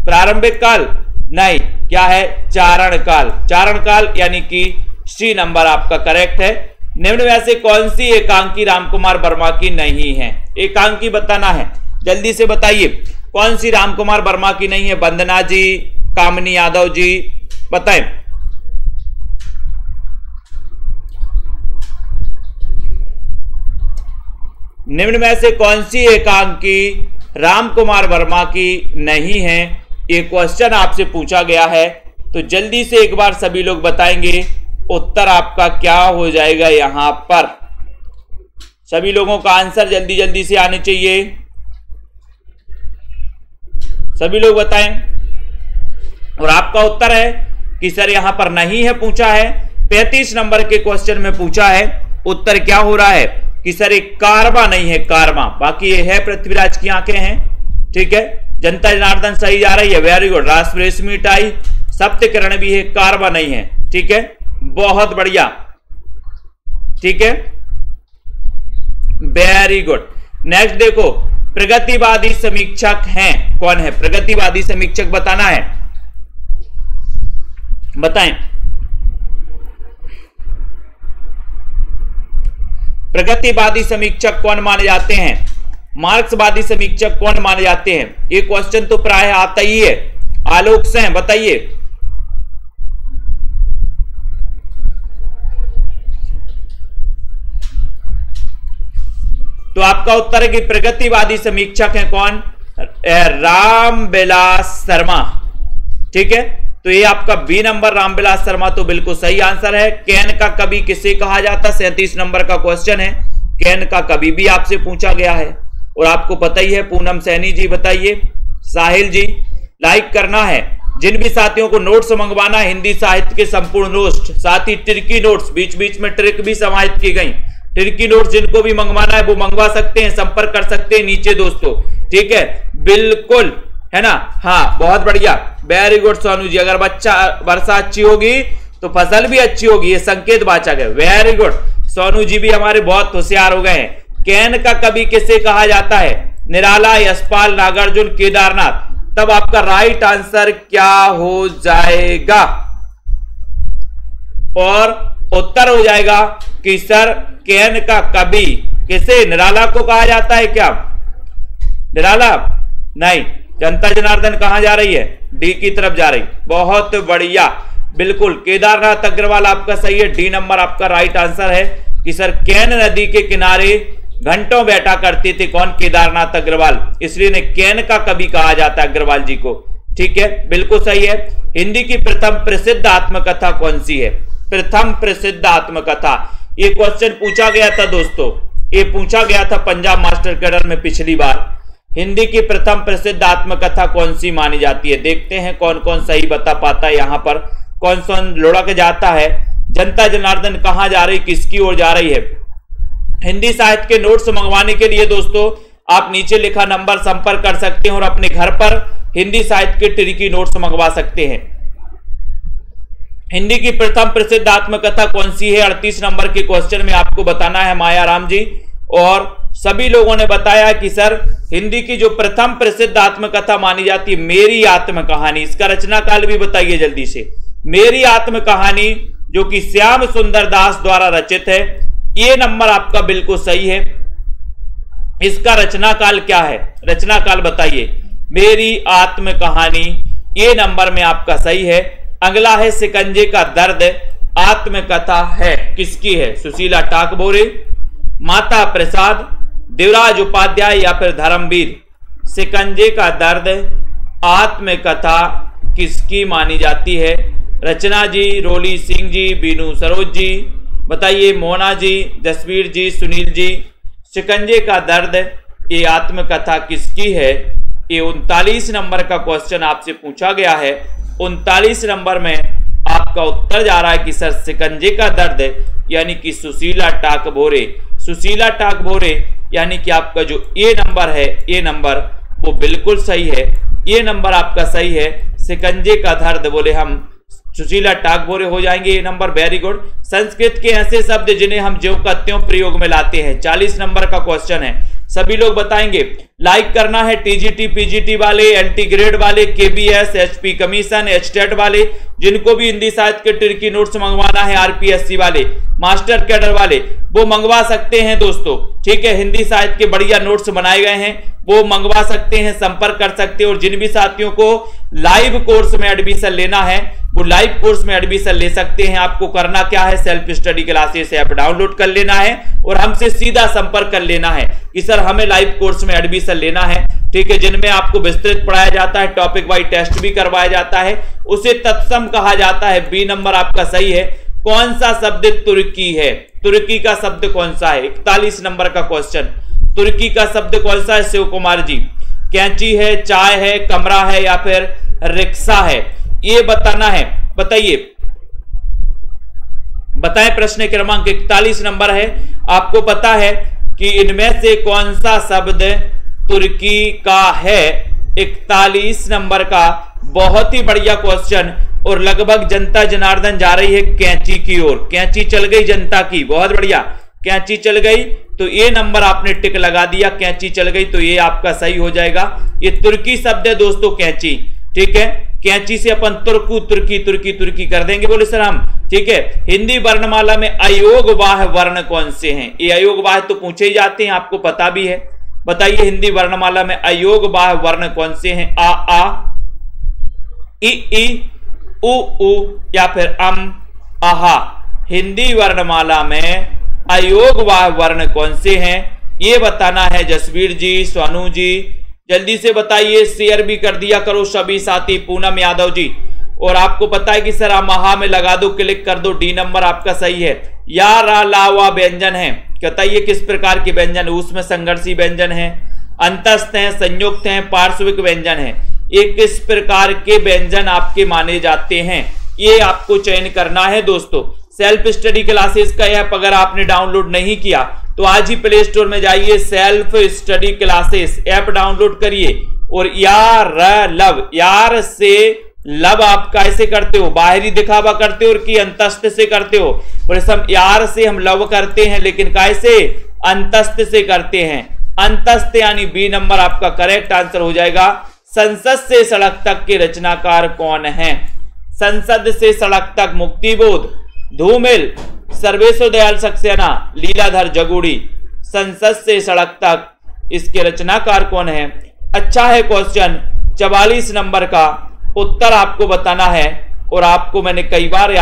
प्रारंभिक काल नहीं, क्या है, चारण काल। चारण काल यानी कि सी नंबर आपका करेक्ट है। निम्न में से कौन सी एकांकी रामकुमार वर्मा की नहीं है, एकांकी बताना है, जल्दी से बताइए। कौन सी रामकुमार वर्मा की नहीं है, वंदना जी, कामनी यादव जी, बताएं। निम्न में से कौन सी एकांकी रामकुमार वर्मा की नहीं है, ये क्वेश्चन आपसे पूछा गया है। तो जल्दी से एक बार सभी लोग बताएंगे उत्तर आपका क्या हो जाएगा यहां पर? सभी लोगों का आंसर जल्दी जल्दी से आने चाहिए, सभी लोग बताएं। और आपका उत्तर है कि सर यहां पर नहीं है, पूछा है 35 नंबर के क्वेश्चन में पूछा है। उत्तर क्या हो रहा है कि सर एक कारवा नहीं है, कारवा। बाकी ये है पृथ्वीराज की आंखें हैं, ठीक है। जनता जनार्दन सही जा रही है, वेरी गुड। राष्ट्र रेशमी मिठाई, सप्तकिरण भी है, कारवा नहीं है, ठीक है, बहुत बढ़िया, ठीक है, वेरी गुड। नेक्स्ट देखो, प्रगतिवादी समीक्षक हैं, कौन है प्रगतिवादी समीक्षक? बताना है, बताएं। प्रगतिवादी समीक्षक कौन माने जाते हैं? मार्क्सवादी समीक्षक कौन माने जाते हैं? ये क्वेश्चन तो प्राय आता ही है। आलोक से बताइए। तो आपका उत्तर है कि प्रगतिवादी समीक्षक है कौन? रामविलास शर्मा, ठीक है। तो ये आपका बी नंबर रामविलास शर्मा तो बिल्कुल सही आंसर है। कैन का कवि किसे कहा जाता? 37 नंबर का क्वेश्चन है। कैन का कवि भी आपसे पूछा गया है और आपको पता ही है। पूनम सैनी जी बताइए, साहिल जी लाइक करना है। जिन भी साथियों को नोट्स मंगवाना है, हिंदी साहित्य के संपूर्ण नोट्स, साथ ही ट्रिकी नोट्स, बीच बीच में ट्रिक भी समाहित की गई, ट्रिकी नोट्स जिनको भी मंगवाना है वो मंगवा सकते हैं, संपर्क कर सकते हैं नीचे दोस्तों, ठीक है, बिल्कुल, है ना। हाँ, बहुत बढ़िया, वेरी गुड सोनू जी। अगर वर्षा अच्छी होगी तो फसल भी अच्छी होगी, ये संकेत वाचक है, वेरी गुड। सोनू जी भी हमारे बहुत होशियार हो गए हैं। कैन का कवि किसे कहा जाता है? निराला, यशपाल, नागार्जुन, केदारनाथ। तब आपका राइट आंसर क्या हो जाएगा? और उत्तर हो जाएगा कि सर कैन का कवि किसे? निराला को कहा जाता है क्या? निराला नहीं। जनता जनार्दन कहां जा रही है? डी की तरफ जा रही, बहुत बढ़िया, बिल्कुल। केदारनाथ अग्रवाल आपका सही है, डी नंबर आपका राइट आंसर है कि सर कैन नदी के किनारे घंटों बैठा करते थे कौन? केदारनाथ अग्रवाल, इसलिए ने कैन का कवि कहा जाता है अग्रवाल जी को, ठीक है, बिल्कुल सही है। हिंदी की प्रथम प्रसिद्ध आत्मकथा कौन सी है? प्रथम प्रसिद्ध आत्मकथा, ये क्वेश्चन पूछा गया था दोस्तों, ये पूछा गया था पंजाब मास्टर कैडर में पिछली बार। हिंदी की प्रथम प्रसिद्ध आत्मकथा कौन सी मानी जाती है? देखते हैं कौन कौन सही बता पाता है, यहां पर कौन कौन लुढ़क जाता है। जनता जनार्दन कहां जा रही, किसकी ओर जा रही है? हिंदी साहित्य के नोट्स मंगवाने के लिए दोस्तों आप नीचे लिखा नंबर संपर्क कर सकते हैं और अपने घर पर हिंदी साहित्य के ट्रिकी नोट्स मंगवा सकते हैं। हिंदी की प्रथम प्रसिद्ध आत्मकथा कौन सी है? 38 नंबर के क्वेश्चन में आपको बताना है माया राम जी। और सभी लोगों ने बताया कि सर हिंदी की जो प्रथम प्रसिद्ध आत्मकथा मानी जाती है मेरी आत्म कहानी, इसका रचना काल भी बताइए जल्दी से। मेरी आत्म कहानी जो कि श्याम सुंदर दास द्वारा रचित है, ये नंबर आपका बिल्कुल सही है। इसका रचना काल क्या है? रचना काल बताइए। मेरी आत्म कहानी, ये नंबर में आपका सही है। अगला है शिकंजे का दर्द, आत्मकथा है, किसकी है? सुशीला टाकबोरे, माता प्रसाद, देवराज उपाध्याय या फिर धर्मवीर। शिकंजे का दर्द आत्मकथा किसकी मानी जाती है? रचना जी, रोली सिंह जी, बीनू सरोज जी बताइए, मोना जी, जसवीर जी, सुनील जी। शिकंजे का दर्द ये आत्मकथा किसकी है? ये 39 नंबर का क्वेश्चन आपसे पूछा गया है। 39 नंबर में आपका उत्तर जा रहा है कि सर शिकंजे का दर्द यानी कि सुशीला टाकबोरे। सुशीला टाकबोरे यानी कि आपका जो ये नंबर है, ये नंबर वो बिल्कुल सही है, ये नंबर आपका सही है। शिकंजे का दर्द बोले हम सुशीला टाकबोरे हो जाएंगे ये नंबर, वेरी गुड। संस्कृत के ऐसे शब्द जिन्हें हम ज्यों का त्यों प्रयोग में लाते हैं, 40 नंबर का क्वेश्चन है, सभी लोग बताएंगे। लाइक करना है टीजीटी पीजीटी वाले, एंटी ग्रेड वाले, केबीएस, एचपी कमीशन, एचटेट वाले, जिनको भी हिंदी साहित्य के ट्रिकी नोट्स मंगवाना है, आरपीएससी वाले, मास्टर कैडर वाले, वो मंगवा सकते हैं दोस्तों, ठीक है। हिंदी साहित्य के बढ़िया नोट्स बनाए गए हैं, वो मंगवा सकते हैं, संपर्क कर सकते हैं। और जिन भी साथियों को लाइव कोर्स में एडमिशन लेना है वो लाइव कोर्स में एडमिशन ले सकते हैं। आपको करना क्या है? Self study classes app download कर लेना है और हमसे सीधा संपर्क कर लेना है कि सर हमें लाइव कोर्स में एडमिशन लेना है, ठीक है, जिनमें आपको विस्तृत पढ़ाया जाता है, टॉपिक वाइज टेस्ट भी करवाया जाता है, उसे तत्सम कहा जाता है। बी नंबर आपका सही है। कौन सा शब्द तुर्की है? तुर्की का शब्द कौन सा है? 41 नंबर का क्वेश्चन। तुर्की का शब्द कौन सा है शिव कुमार जी? कैंची है, चाय है, कमरा है या फिर रिक्शा है? ये बताना है, बताइए, बताएं। प्रश्न क्रमांक 41 नंबर है। आपको पता है कि इनमें से कौन सा शब्द तुर्की का है? 41 नंबर का बहुत ही बढ़िया क्वेश्चन। और लगभग जनता जनार्दन जा रही है कैंची की ओर। कैंची चल गई जनता की, बहुत बढ़िया, कैंची चल गई। तो ये नंबर आपने टिक लगा दिया, कैंची चल गई, तो ये आपका सही हो जाएगा। ये तुर्की शब्द है दोस्तों, कैंची। ठीक है, कैंची से अपन तुर्कू तुर्की तुर्की तुर्की कर देंगे, बोले सर हम। ठीक है, हिंदी वर्णमाला में अयोगवाह वर्ण कौन से हैं? ये अयोगवाह तो पूछे ही जाते हैं, आपको पता भी है। बताइए हिंदी वर्णमाला में अयोगवाह वर्ण कौन से हैं? आ आ, ई उ उ या फिर आहा। हिंदी वर्णमाला में अयोगवाह वर्ण कौन से हैं? ये बताना है जसवीर जी, सोनू जी, जल्दी से बताइए। शेयर भी कर दिया करो सभी साथी। पूनम यादव जी, और आपको पता है कि सर आहा में लगा दो, क्लिक कर दो। डी नंबर आपका सही है। या रा ला वा व्यंजन है, बताइए किस प्रकार के व्यंजन? उसमें संघर्षी व्यंजन है, अंतस्थ है, संयुक्त है, पार्श्विक व्यंजन है। ये किस प्रकार के व्यंजन आपके माने जाते हैं, ये आपको चयन करना है दोस्तों। सेल्फ स्टडी क्लासेस का ऐप अगर आपने डाउनलोड नहीं किया तो आज ही प्ले स्टोर में जाइए, self study classes app download करिए। और यार लव, यार से लब आप कैसे करते हो? बाहरी दिखावा करते हो कि अंतस्थ से करते हो? बोले सब यार से हम लव करते हैं, लेकिन कैसे? अंतस्थ से करते हैं। अंतस्थ यानी बी नंबर आपका करेक्ट आंसर हो जाएगा। संसद से सड़क तक के रचनाकार कौन हैं? संसद से सड़क तक मुक्तिबोध, धूमिल, सर्वेश्वर दयाल सक्सेना, लीलाधर जगुड़ी। संसद से सड़क तक, इसके रचनाकार कौन है? अच्छा है क्वेश्चन। 44 नंबर का उत्तर आपको बताना है। और आपको मैंने कई बार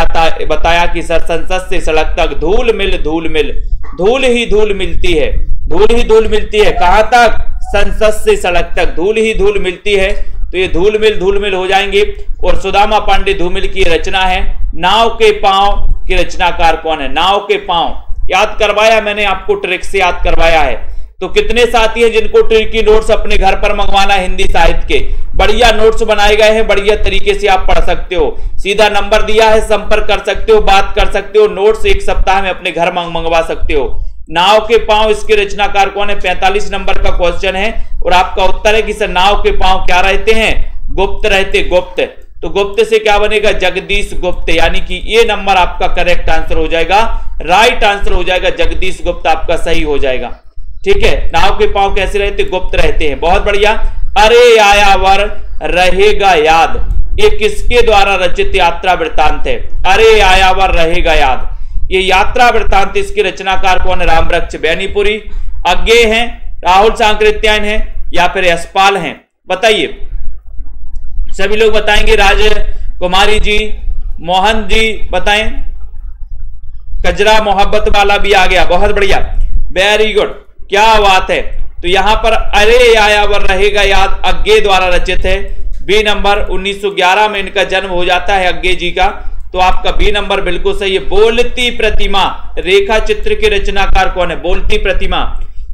बताया कि सर संसद से सड़क तक धूल मिल, धूल मिल, धूल ही धूल मिलती है, धूल ही धूल मिलती है। कहां तक? संसद से सड़क तक धूल ही धूल मिलती है। तो ये धूल मिल हो जाएंगे। और सुदामा पांडे धूमिल की रचना है। नाव के पांव की रचनाकार कौन है? नाव के पांव याद करवाया मैंने आपको, ट्रिक से याद करवाया है। तो कितने साथी हैं जिनको ट्रिकी नोट्स अपने घर पर मंगवाना? हिंदी साहित्य के बढ़िया नोट्स बनाए गए हैं, बढ़िया तरीके से आप पढ़ सकते हो। सीधा नंबर दिया है, संपर्क कर सकते हो, बात कर सकते हो, नोट्स एक सप्ताह में अपने घर मंगवा सकते हो। नाव के पांव, इसके रचनाकार कौन है? 45 नंबर का क्वेश्चन है। और आपका उत्तर है कि सर नाव के पांव क्या रहते हैं? गुप्त रहते, गुप्त। तो गुप्त से क्या बनेगा? जगदीश गुप्त। यानी कि ये नंबर आपका करेक्ट आंसर हो जाएगा, राइट आंसर हो जाएगा। जगदीश गुप्त आपका सही हो जाएगा। ठीक है, नाव के पांव कैसे रहते? गुप्त रहते हैं। बहुत बढ़िया। अरे आयावर रहेगा याद, ये किसके द्वारा रचित यात्रा वृत्तांत है? अरे आयावर रहेगा याद, ये यात्रा वृत्तांत, इसके रचनाकार कौन है? रामवृक्ष बैनीपुरी, अज्ञे हैं, राहुल सांकृत्यायन है या फिर यशपाल हैं? बताइए, सभी लोग बताएंगे। राजकुमारी जी, मोहन जी बताएं। कजरा मोहब्बत वाला भी आ गया, बहुत बढ़िया, वेरी गुड, क्या बात है। तो यहां पर अरे आयावर रहेगा याद अज्ञे द्वारा रचित है। बी नंबर 1911 में इनका जन्म हो जाता है अज्ञे जी का। तो आपका बी नंबर बिल्कुल सही है। बोलती प्रतिमा, रेखा चित्र के रचनाकार कौन है? बोलती प्रतिमा,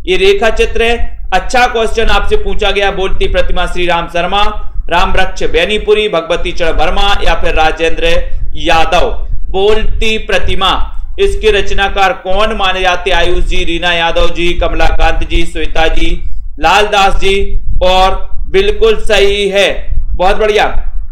ये रेखा चित्र है। अच्छा क्वेश्चन आपसे पूछा गया। बोलती प्रतिमा श्री राम शर्मा, रामवृक्ष बैनीपुरी, भगवती चरण वर्मा या फिर राजेंद्र यादव। बोलती प्रतिमा, इसके रचनाकार कौन माने जाते? आयुष जी, रीना यादव जी, कमलाकांत जी, श्वेता जी, लालदास जी। और बिल्कुल सही है, बहुत बढ़िया।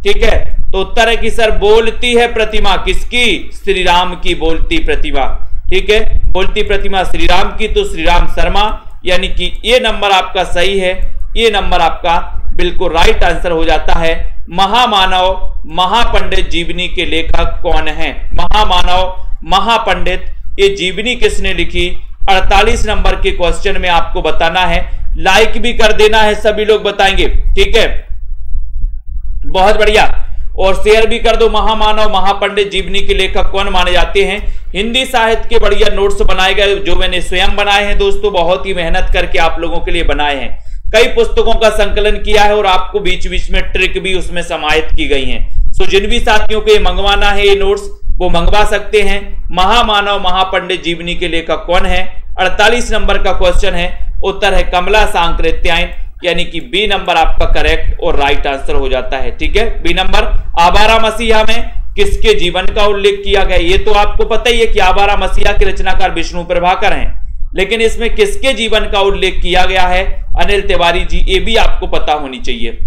ठीक है, तो उत्तर है कि सर बोलती है प्रतिमा किसकी? श्री राम की बोलती प्रतिमा। ठीक है, बोलती प्रतिमा श्री राम की, तो श्री राम शर्मा, यानी कि ये नंबर आपका सही है। ये नंबर आपका बिल्कुल राइट आंसर हो जाता है। महामानव महापंडित जीवनी के लेखक कौन है? महामानव महापंडित, ये जीवनी किसने लिखी? 48 नंबर के क्वेश्चन में आपको बताना है। लाइक भी कर देना है, सभी लोग बताएंगे। ठीक है, बहुत बढ़िया। और शेयर भी कर दो। महामानव महापंडित जीवनी के लेखक कौन माने जाते हैं? हिंदी साहित्य के बढ़िया नोट्स बनाए गए जो मैंने स्वयं बनाए हैं दोस्तों, बहुत ही मेहनत करके आप लोगों के लिए बनाए हैं। कई पुस्तकों का संकलन किया है और आपको बीच बीच में ट्रिक भी उसमें समाहित की गई हैं। सो जिन भी साथियों को ये मंगवाना है ये नोट्स, वो मंगवा सकते हैं। महामानव महापंडित जीवनी के लेखक कौन है? 48 नंबर का क्वेश्चन है, उत्तर है कमला सांकृत्यायन, यानी कि बी नंबर आपका करेक्ट और राइट आंसर हो जाता है। ठीक है, बी नंबर। आवारा मसीहा में किसके जीवन का उल्लेख किया गया? ये तो आपको पता ही है कि आवारा मसीहा के रचनाकार विष्णु प्रभाकर हैं, लेकिन इसमें किसके जीवन का उल्लेख किया गया है? अनिल तिवारी जी, ये भी आपको पता होनी चाहिए।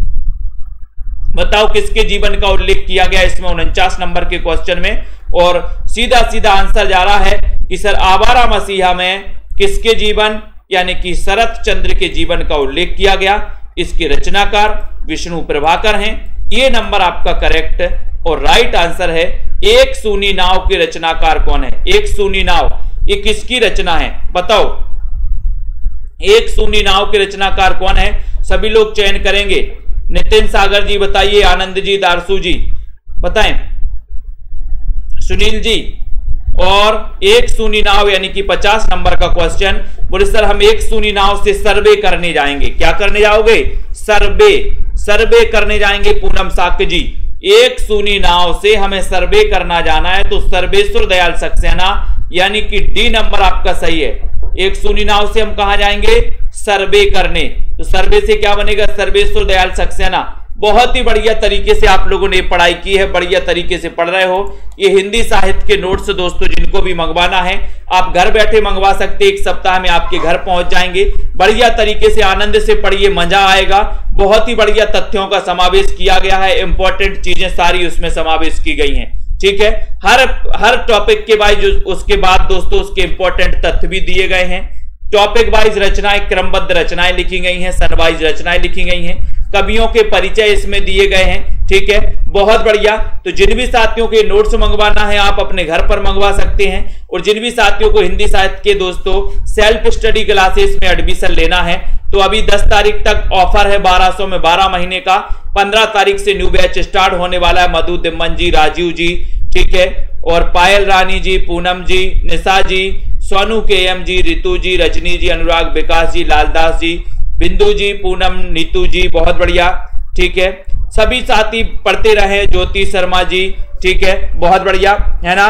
बताओ किसके जीवन का उल्लेख किया गया इसमें 49 नंबर के क्वेश्चन में। और सीधा सीधा आंसर जा रहा है कि सर आवारा मसीहा में किसके जीवन यानी कि शरत चंद्र के जीवन का उल्लेख किया गया। इसके रचनाकार विष्णु प्रभाकर हैं। ये नंबर आपका करेक्ट और राइट आंसर है। एक सूनी नाव के रचनाकार कौन है? एक सूनी नाव ये किसकी रचना है बताओ? एक सूनी नाव के रचनाकार कौन है? सभी लोग चयन करेंगे। नितिन सागर जी बताइए, आनंद जी, दारसू जी बताएं, सुनील जी। और एक सूनी नाव यानी कि 50 नंबर का क्वेश्चन। बोले सर हम एक सूनी नाव से सर्वे करने जाएंगे। क्या करने जाओगे? सर्वे करने जाएंगे। पूनम साक्य जी, एक सूनी नाव से हमें सर्वे करना जाना है तो सर्वेश्वर दयाल सक्सेना यानी कि डी नंबर आपका सही है। एक सूनी नाव से हम कहां जाएंगे? सर्वे करने। तो सर्वे से क्या बनेगा? सर्वेश्वर दयाल सक्सेना। बहुत ही बढ़िया तरीके से आप लोगों ने पढ़ाई की है, बढ़िया तरीके से पढ़ रहे हो। ये हिंदी साहित्य के नोट्स दोस्तों जिनको भी मंगवाना है आप घर बैठे मंगवा सकते, एक सप्ताह में आपके घर पहुंच जाएंगे। बढ़िया तरीके से आनंद से पढ़िए, मजा आएगा। बहुत ही बढ़िया तथ्यों का समावेश किया गया है, इंपॉर्टेंट चीजें सारी उसमें समावेश की गई हैं। ठीक है, हर टॉपिक के वाइज उसके बाद दोस्तों उसके इंपॉर्टेंट तथ्य भी दिए गए हैं। टॉपिक वाइज रचनाएं, क्रमबद्ध रचनाएं लिखी गई हैं, सन वाइज रचनाएं लिखी गई हैं, कवियों के परिचय इसमें दिए गए हैं। ठीक है, बहुत बढ़िया। तो जिन भी साथियों के नोट्स मंगवाना है आप अपने घर पर मंगवा सकते हैं। और जिन भी साथियों को हिंदी साहित्य के दोस्तों सेल्फ स्टडी क्लासेस में एडमिशन लेना है तो अभी 10 तारीख तक ऑफर है 1200 में 12 महीने का। 15 तारीख से न्यू बैच स्टार्ट होने वाला है। मधु दिम्मन जी, राजीव जी, ठीक है, और पायल रानी जी, पूनम जी, निशा जी, सोनू KM जी, रितु जी, रजनी जी, अनुराग, विकास जी, लालदास जी, बिंदु जी, पूनम, नीतू जी, बहुत बढ़िया। ठीक है, सभी साथी पढ़ते रहे। ज्योति शर्मा जी, ठीक है, बहुत बढ़िया है ना।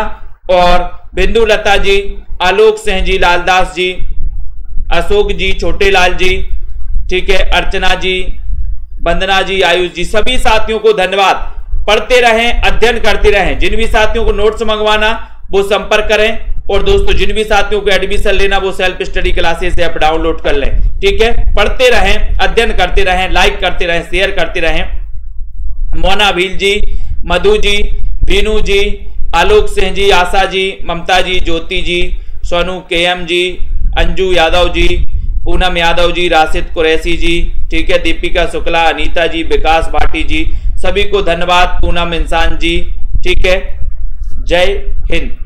और बिंदु लता जी, आलोक सिंह जी, लालदास जी, अशोक जी, छोटे लाल जी, ठीक है, अर्चना जी, वंदना जी, आयुष जी, सभी साथियों को धन्यवाद। पढ़ते रहें, अध्ययन करते रहें। जिन भी साथियों को नोट्स मंगवाना वो संपर्क करें। और दोस्तों जिन भी साथियों को एडमिशन लेना वो self study classes app download कर लें। ठीक है, पढ़ते रहें, अध्ययन करते रहें, लाइक करते रहें, शेयर करते रहें। मोना भील जी, मधु जी, वीनू जी, आलोक सिंह जी, आशा जी, ममता जी, ज्योति जी, सोनू KM जी, अंजू यादव जी, पूनम यादव जी, राशिद कुरैशी जी, ठीक है, दीपिका शुक्ला, अनीता जी, विकास भाटी जी, सभी को धन्यवाद। पूनम इंसान जी, ठीक है, जय हिंद।